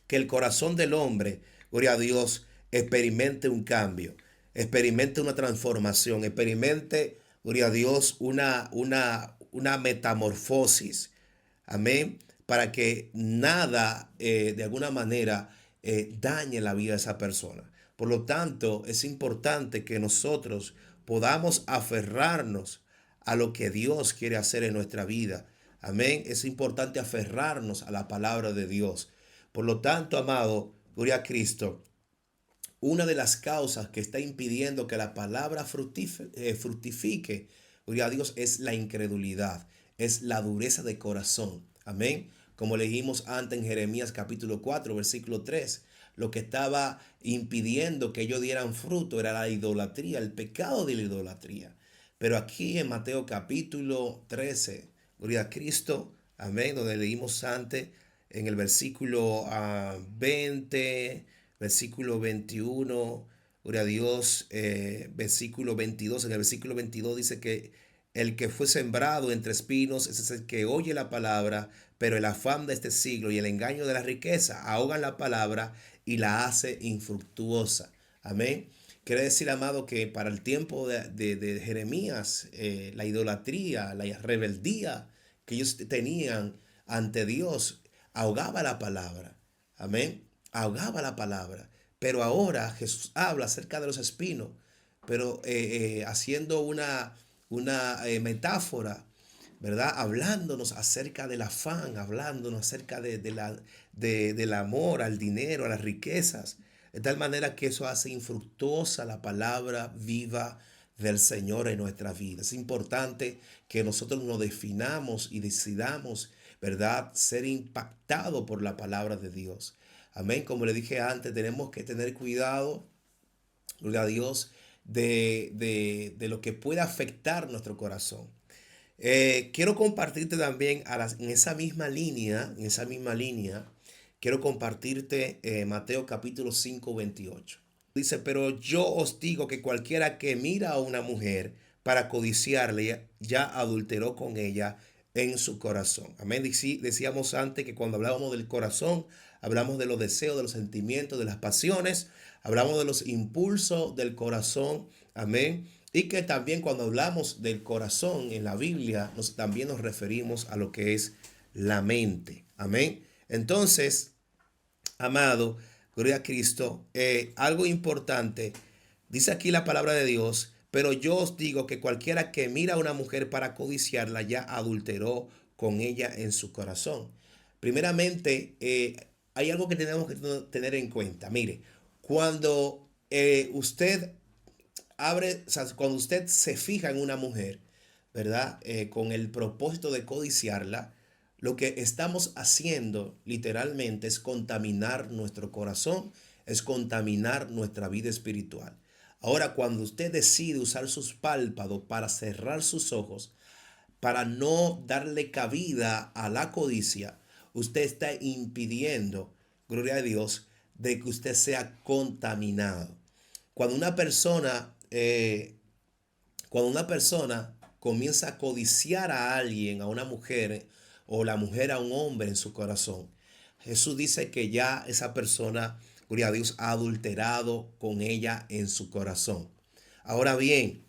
Speaker 1: que el corazón del hombre, gloria a Dios, experimente un cambio, experimente una transformación, experimente, gloria a Dios, una metamorfosis. Amén. Para que nada de alguna manera dañe la vida de esa persona. Por lo tanto, es importante que nosotros podamos aferrarnos a lo que Dios quiere hacer en nuestra vida. Amén. Es importante aferrarnos a la palabra de Dios. Por lo tanto, amado, gloria a Cristo, una de las causas que está impidiendo que la palabra fructifique, gloria a Dios, es la incredulidad, es la dureza de corazón. Amén. Como leímos antes en Jeremías capítulo 4, versículo 3, lo que estaba impidiendo que ellos dieran fruto era la idolatría, el pecado de la idolatría. Pero aquí en Mateo capítulo 13, gloria a Cristo, amén, donde leímos antes en el versículo 20, versículo 21, gloria a Dios, versículo 22, en el versículo 22 dice que el que fue sembrado entre espinos, ese es el que oye la palabra, pero el afán de este siglo y el engaño de la riqueza ahogan la palabra y la hace infructuosa. Amén. Quiere decir, amado, que para el tiempo de Jeremías, la idolatría, la rebeldía que ellos tenían ante Dios ahogaba la palabra. Amén. Ahogaba la palabra. Pero ahora Jesús habla acerca de los espinos, pero haciendo una metáfora, ¿verdad? Hablándonos acerca del afán, hablándonos acerca del amor al dinero, a las riquezas, de tal manera que eso hace infructuosa la palabra viva del Señor en nuestra vida. Es importante que nosotros nos definamos y decidamos, ¿verdad?, ser impactados por la palabra de Dios. Amén. Como le dije antes, tenemos que tener cuidado, gloria a Dios, de lo que pueda afectar nuestro corazón. Quiero compartirte también en esa misma línea, quiero compartirte Mateo capítulo 5 28. Dice, pero yo os digo que cualquiera que mira a una mujer para codiciarle, ya adulteró con ella en su corazón. Amén. Decíamos antes que cuando hablábamos del corazón, hablamos de los deseos, de los sentimientos, de las pasiones, hablamos de los impulsos del corazón. Amén. Y que también cuando hablamos del corazón en la Biblia, también nos referimos a lo que es la mente. Amén. Entonces, amado, gloria a Cristo, algo importante, dice aquí la palabra de Dios, pero yo os digo que cualquiera que mira a una mujer para codiciarla ya adulteró con ella en su corazón. Primeramente, hay algo que tenemos que tener en cuenta. Mire, cuando usted o sea, cuando usted se fija en una mujer, ¿verdad? Con el propósito de codiciarla, lo que estamos haciendo literalmente es contaminar nuestro corazón, es contaminar nuestra vida espiritual. Ahora, cuando usted decide usar sus párpados para cerrar sus ojos, para no darle cabida a la codicia, usted está impidiendo, gloria a Dios, de que usted sea contaminado. Cuando una persona, cuando una persona comienza a codiciar a alguien, a una mujer, o la mujer a un hombre en su corazón, Jesús dice que ya esa persona, gloria a Dios, ha adulterado con ella en su corazón. Ahora bien,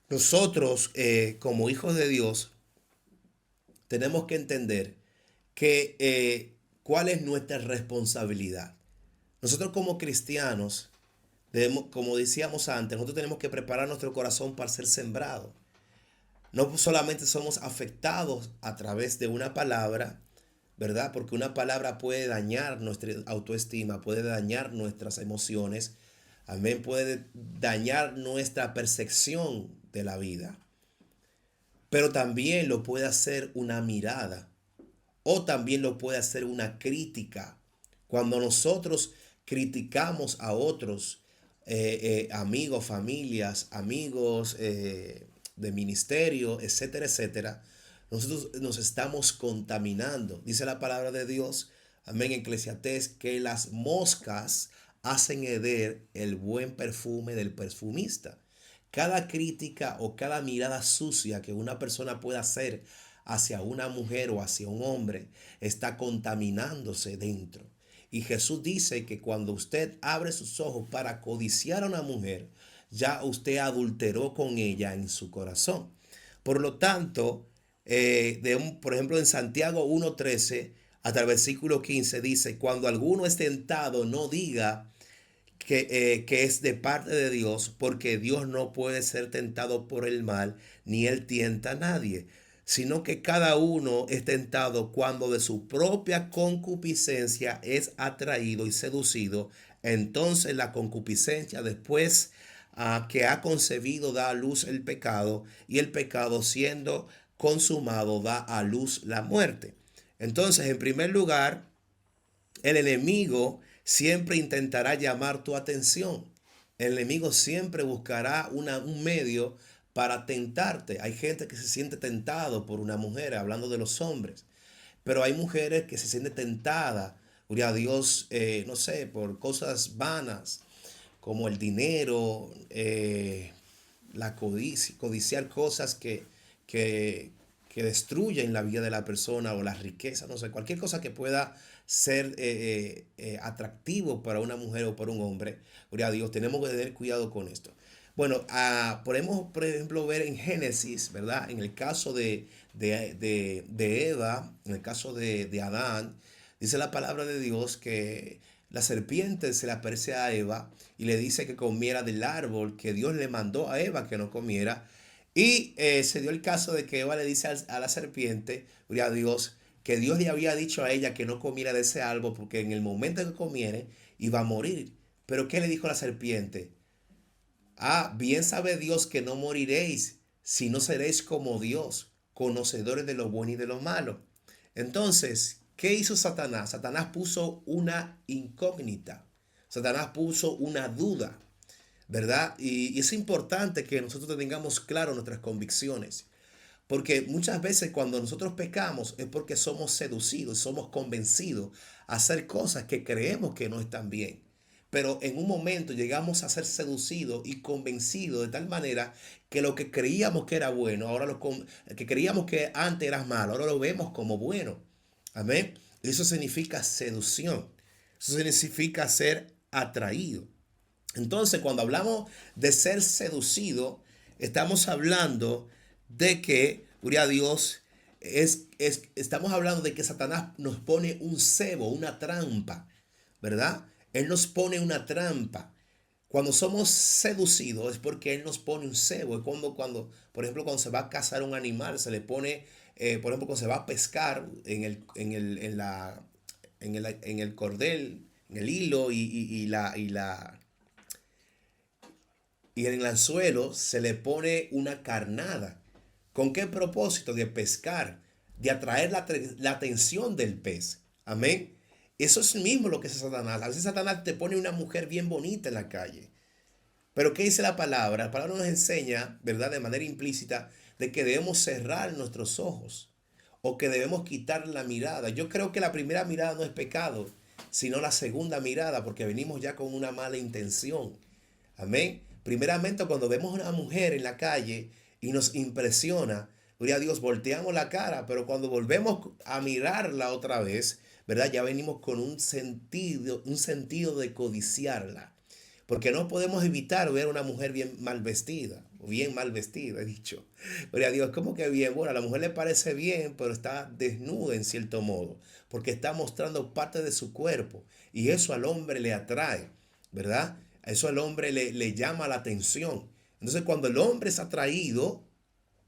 Speaker 1: nosotros como hijos de Dios tenemos que entender que cuál es nuestra responsabilidad. Nosotros como cristianos debemos, como decíamos antes, nosotros tenemos que preparar nuestro corazón para ser sembrado. No solamente somos afectados a través de una palabra, ¿verdad? Porque una palabra puede dañar nuestra autoestima, puede dañar nuestras emociones, amén, puede dañar nuestra percepción de la vida, pero también lo puede hacer una mirada o también lo puede hacer una crítica. Cuando nosotros criticamos a otros, amigos, familias, amigos de ministerio, etcétera, etcétera, nosotros nos estamos contaminando. Dice la palabra de Dios, amén, en Eclesiastés, que las moscas hacen heder el buen perfume del perfumista. Cada crítica o cada mirada sucia que una persona pueda hacer hacia una mujer o hacia un hombre está contaminándose dentro. Y Jesús dice que cuando usted abre sus ojos para codiciar a una mujer, ya usted adulteró con ella en su corazón. Por lo tanto, por ejemplo, en Santiago 1:13 hasta el versículo 15 dice, cuando alguno es tentado, no diga que es de parte de Dios, porque Dios no puede ser tentado por el mal, ni él tienta a nadie, sino que cada uno es tentado cuando de su propia concupiscencia es atraído y seducido. Entonces la concupiscencia después que ha concebido da a luz el pecado, y el pecado siendo consumado da a luz la muerte. Entonces, en primer lugar, el enemigo siempre intentará llamar tu atención. El enemigo siempre buscará un medio para tentarte. Hay gente que se siente tentado por una mujer, hablando de los hombres, pero hay mujeres que se sienten tentadas, gloria a Dios, no sé, por cosas vanas, como el dinero, la codicia, codiciar cosas que, que destruyen la vida de la persona o la riqueza, no sé, cualquier cosa que pueda ser atractivo para una mujer o para un hombre. Gloria a Dios, tenemos que tener cuidado con esto. Bueno, podemos, por ejemplo, ver en Génesis, ¿verdad? En el caso de Eva, en el caso de Adán, dice la palabra de Dios que la serpiente se le aparece a Eva y le dice que comiera del árbol que Dios le mandó a Eva que no comiera. Y se dio el caso de que Eva le dice a la serpiente, gloria a Dios, que Dios le había dicho a ella que no comiera de ese árbol porque en el momento que comiere iba a morir. Pero ¿qué le dijo la serpiente? Ah, bien sabe Dios que no moriréis, si no seréis como Dios, conocedores de lo bueno y de lo malo. Entonces, ¿qué hizo Satanás? Satanás puso una incógnita. Satanás puso una duda, ¿verdad? Y es importante que nosotros tengamos claro nuestras convicciones. Porque muchas veces cuando nosotros pecamos es porque somos seducidos, somos convencidos a hacer cosas que creemos que no están bien. Pero en un momento llegamos a ser seducidos y convencidos de tal manera que lo que creíamos que era bueno, que creíamos que antes era malo, ahora lo vemos como bueno. Amén. Eso significa seducción. Eso significa ser atraído. Entonces, cuando hablamos de ser seducido, estamos hablando de que, gloria a Dios, estamos hablando de que Satanás nos pone un cebo, una trampa, ¿verdad? Él nos pone una trampa. Cuando somos seducidos es porque Él nos pone un cebo. Es por ejemplo, cuando se va a cazar un animal, se le pone, por ejemplo, cuando se va a pescar en el cordel, en el hilo y en el anzuelo se le pone una carnada. ¿Con qué propósito? De pescar, de atraer la atención del pez. Amén. Eso es mismo lo que hace Satanás. A veces Satanás te pone una mujer bien bonita en la calle. Pero ¿qué dice la palabra? La palabra nos enseña, ¿verdad? De manera implícita, de que debemos cerrar nuestros ojos o que debemos quitar la mirada. Yo creo que la primera mirada no es pecado, sino la segunda mirada, porque venimos ya con una mala intención. Amén. Primeramente, cuando vemos a una mujer en la calle y nos impresiona, gloria a Dios, volteamos la cara, pero cuando volvemos a mirarla otra vez, ¿verdad? Ya venimos con un sentido de codiciarla. Porque no podemos evitar ver a una mujer bien mal vestida, o bien mal vestida, he dicho. Gloria a Dios, ¿cómo que bien? Bueno, a la mujer le parece bien, pero está desnuda en cierto modo, porque está mostrando parte de su cuerpo, y eso al hombre le atrae, ¿verdad? Eso al hombre le llama la atención. Entonces, cuando el hombre es atraído,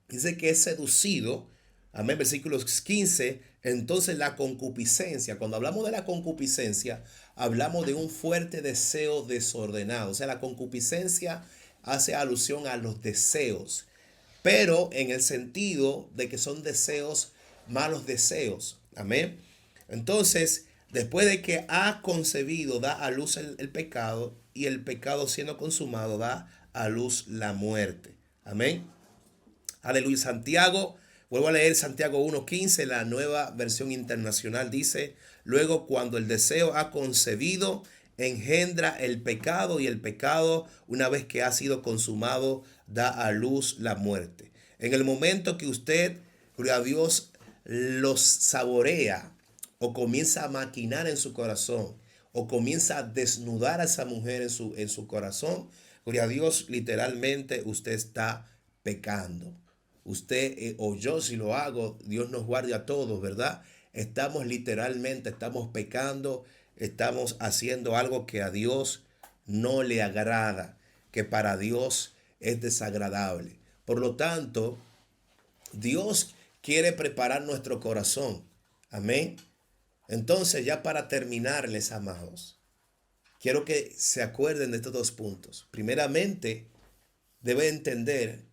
Speaker 1: dice que es seducido, amén, versículos 15, Entonces la concupiscencia, cuando hablamos de la concupiscencia, hablamos de un fuerte deseo desordenado. O sea, la concupiscencia hace alusión a los deseos, pero en el sentido de que son deseos, malos deseos. Amén. Entonces, después de que ha concebido, da a luz el pecado, y el pecado siendo consumado da a luz la muerte. Amén. Aleluya. Santiago, vuelvo a leer Santiago 1:15, la nueva versión internacional dice, luego cuando el deseo ha concebido, engendra el pecado, y el pecado, una vez que ha sido consumado, da a luz la muerte. En el momento que usted, gloria a Dios, los saborea o comienza a maquinar en su corazón o comienza a desnudar a esa mujer en su corazón, gloria a Dios, literalmente usted está pecando. Usted o yo, si lo hago, Dios nos guarde a todos, ¿verdad? Estamos pecando, estamos haciendo algo que a Dios no le agrada, que para Dios es desagradable. Por lo tanto, Dios quiere preparar nuestro corazón. Amén. Entonces, ya para terminarles, amados, quiero que se acuerden de estos dos puntos. Primeramente, debe entender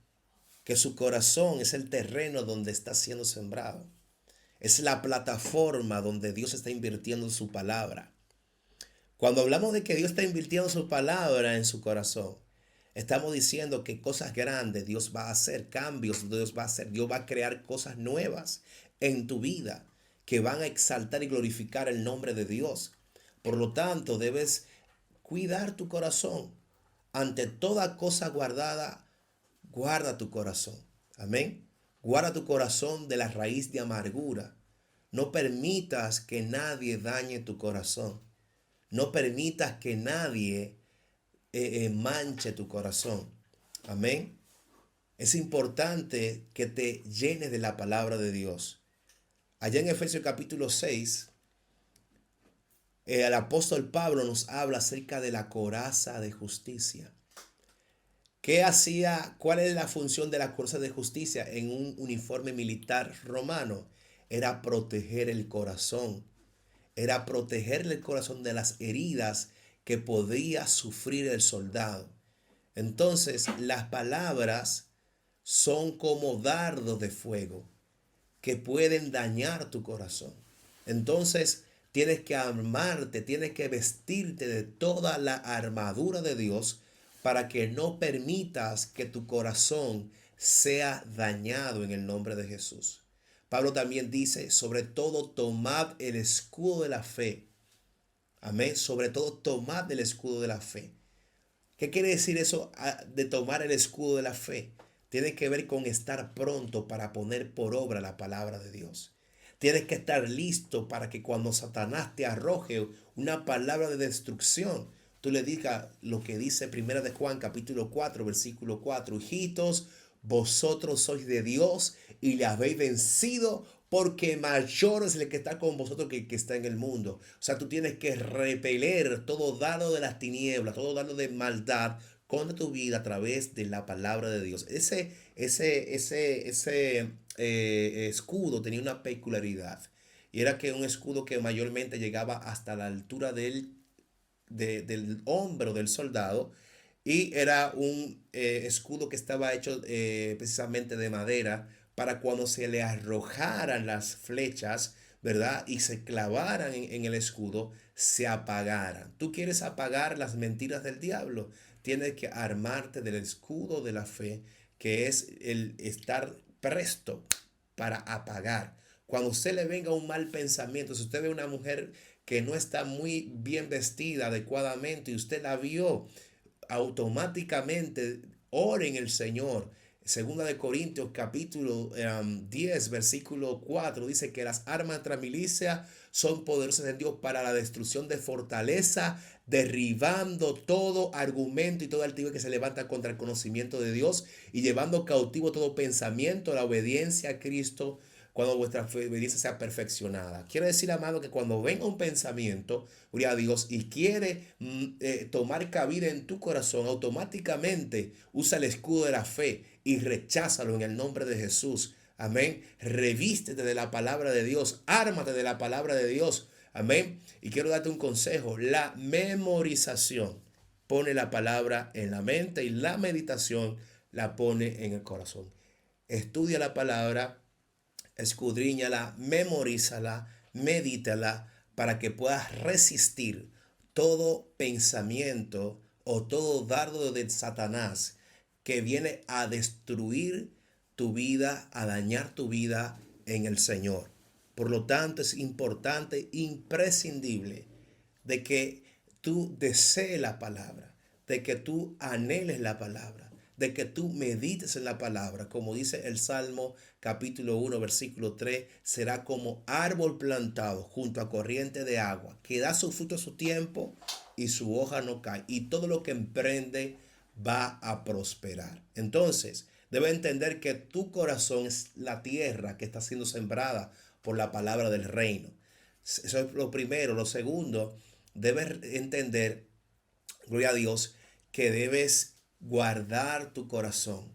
Speaker 1: que su corazón es el terreno donde está siendo sembrado. Es la plataforma donde Dios está invirtiendo su palabra. Cuando hablamos de que Dios está invirtiendo su palabra en su corazón, estamos diciendo que cosas grandes Dios va a hacer, cambios Dios va a crear cosas nuevas en tu vida que van a exaltar y glorificar el nombre de Dios. Por lo tanto, debes cuidar tu corazón. Ante toda cosa guardada, guarda tu corazón. Amén. Guarda tu corazón de la raíz de amargura. No permitas que nadie dañe tu corazón. No permitas que nadie manche tu corazón. Amén. Es importante que te llenes de la palabra de Dios. Allá en Efesios capítulo 6, el apóstol Pablo nos habla acerca de la coraza de justicia. ¿Qué hacía? ¿Cuál es la función de la coraza de justicia en un uniforme militar romano? Era proteger el corazón. Era protegerle el corazón de las heridas que podía sufrir el soldado. Entonces, las palabras son como dardos de fuego que pueden dañar tu corazón. Entonces, tienes que armarte, tienes que vestirte de toda la armadura de Dios para que no permitas que tu corazón sea dañado en el nombre de Jesús. Pablo también dice, sobre todo tomad el escudo de la fe. Amén. Sobre todo tomad el escudo de la fe. ¿Qué quiere decir eso de tomar el escudo de la fe? Tiene que ver con estar pronto para poner por obra la palabra de Dios. Tienes que estar listo para que cuando Satanás te arroje una palabra de destrucción, tú le digas lo que dice Primera de Juan capítulo 4 versículo 4. Hijitos, vosotros sois de Dios y le habéis vencido, porque mayor es el que está con vosotros que el que está en el mundo. O sea, tú tienes que repeler todo dardo de las tinieblas, todo dardo de maldad contra tu vida a través de la palabra de Dios. Ese escudo tenía una peculiaridad. Y era que un escudo que mayormente llegaba hasta la altura del hombro del soldado. Y era un escudo que estaba hecho precisamente de madera para cuando se le arrojaran las flechas, ¿verdad? Y se clavaran en el escudo, se apagaran. ¿Tú quieres apagar las mentiras del diablo? Tienes que armarte del escudo de la fe, que es el estar presto para apagar. Cuando usted le venga un mal pensamiento, si usted ve una mujer que no está muy bien vestida adecuadamente y usted la vio, automáticamente ore en el Señor. Segunda de Corintios capítulo 10 versículo 4 dice que las armas de la milicia son poderosas en Dios para la destrucción de fortaleza, derribando todo argumento y todo altivez que se levanta contra el conocimiento de Dios y llevando cautivo todo pensamiento a la obediencia a Cristo, cuando vuestra obediencia sea perfeccionada. Quiero decir, amado, que cuando venga un pensamiento, gloria a Dios, y quiere tomar cabida en tu corazón, automáticamente usa el escudo de la fe y recházalo en el nombre de Jesús. Amén. Revístete de la palabra de Dios. Ármate de la palabra de Dios. Amén. Y quiero darte un consejo. La memorización pone la palabra en la mente y la meditación la pone en el corazón. Estudia la palabra, escudriñala, memorízala, medítala para que puedas resistir todo pensamiento o todo dardo de Satanás que viene a destruir tu vida, a dañar tu vida en el Señor. Por lo tanto, es importante, imprescindible, de que tú desees la palabra, de que tú anheles la palabra, de que tú medites en la palabra. Como dice el Salmo capítulo 1, versículo 3, será como árbol plantado junto a corriente de agua, que da su fruto a su tiempo y su hoja no cae. Y todo lo que emprende va a prosperar. Entonces, debes entender que tu corazón es la tierra que está siendo sembrada por la palabra del reino. Eso es lo primero. Lo segundo, debes entender, gloria a Dios, que debes guardar tu corazón.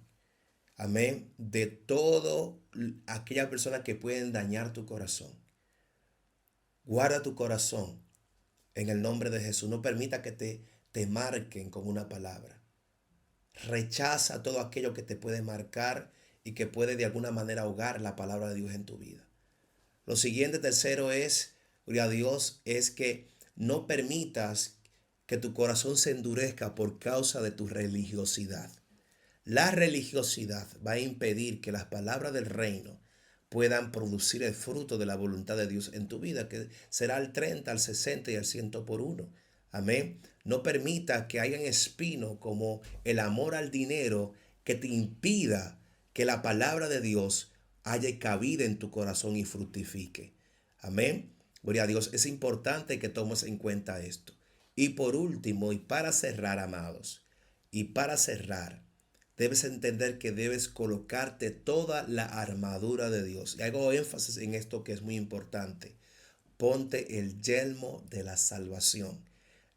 Speaker 1: Amén. De todo aquellas personas que pueden dañar tu corazón. Guarda tu corazón en el nombre de Jesús. No permita que te marquen con una palabra. Rechaza todo aquello que te puede marcar y que puede de alguna manera ahogar la palabra de Dios en tu vida. Lo siguiente, tercero, es, gloria a Dios, es que no permitas que tu corazón se endurezca por causa de tu religiosidad. La religiosidad va a impedir que las palabras del reino puedan producir el fruto de la voluntad de Dios en tu vida, que será al 30, al 60 y al 100 por uno. Amén. No permita que hayan espinos como el amor al dinero que te impida que la palabra de Dios haya cabida en tu corazón y fructifique. Amén. Gloria a Dios. Es importante que tomes en cuenta esto. Y por último, y para cerrar, amados, y para cerrar, debes entender que debes colocarte toda la armadura de Dios. Y hago énfasis en esto que es muy importante. Ponte el yelmo de la salvación.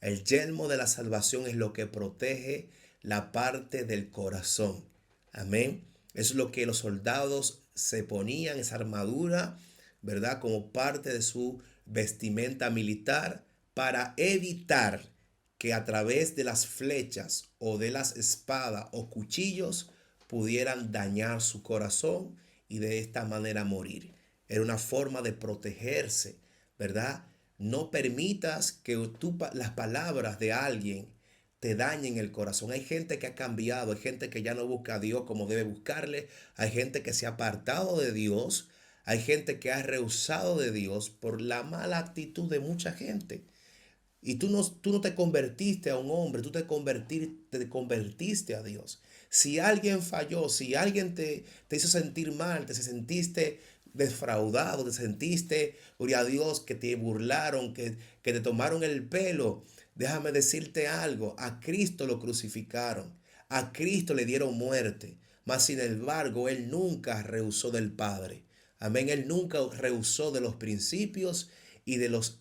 Speaker 1: El yelmo de la salvación es lo que protege la parte del corazón. Amén. Es lo que los soldados se ponían, esa armadura, ¿verdad? Como parte de su vestimenta militar para evitar que a través de las flechas o de las espadas o cuchillos pudieran dañar su corazón y de esta manera morir. Era una forma de protegerse, ¿verdad? No permitas que las palabras de alguien te dañen el corazón. Hay gente que ha cambiado, hay gente que ya no busca a Dios como debe buscarle, hay gente que se ha apartado de Dios, hay gente que ha rehusado de Dios por la mala actitud de mucha gente. Y tú no te convertiste a un hombre, te convertiste a Dios. Si alguien falló, si alguien te hizo sentir mal, te sentiste defraudado, te sentiste, gloria a Dios, que te burlaron, que te tomaron el pelo, déjame decirte algo, a Cristo lo crucificaron, a Cristo le dieron muerte, mas sin embargo Él nunca rehusó del Padre. Amén, Él nunca rehusó de los principios y de los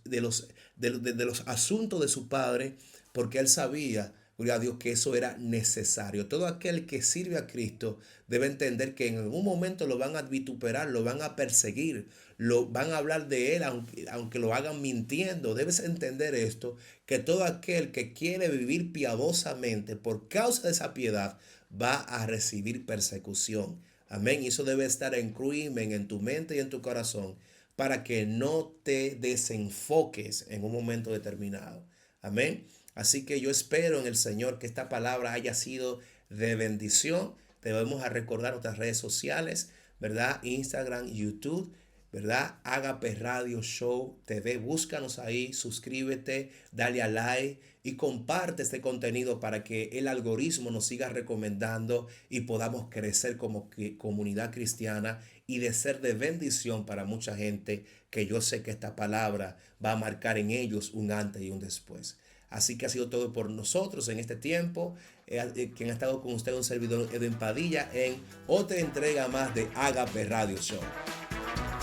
Speaker 1: asuntos de su Padre, porque Él sabía, gloria a Dios, que eso era necesario. Todo aquel que sirve a Cristo debe entender que en algún momento lo van a vituperar, lo van a perseguir, lo van a hablar de Él, aunque lo hagan mintiendo. Debes entender esto, que todo aquel que quiere vivir piadosamente por causa de esa piedad va a recibir persecución. Amén. Y eso debe estar en crimen en tu mente y en tu corazón, para que no te desenfoques en un momento determinado. Amén. Así que yo espero en el Señor que esta palabra haya sido de bendición. Debemos a recordar nuestras redes sociales, ¿verdad? Instagram, YouTube, ¿verdad? Agape Radio Show TV. Búscanos ahí, suscríbete, dale a like y comparte este contenido para que el algoritmo nos siga recomendando y podamos crecer como comunidad cristiana y de ser de bendición para mucha gente, que yo sé que esta palabra va a marcar en ellos un antes y un después. Así que ha sido todo por nosotros en este tiempo. Quien ha estado con usted, un servidor, Edwin Padilla, en otra entrega más de Agape Radio Show.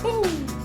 Speaker 1: ¡Bum!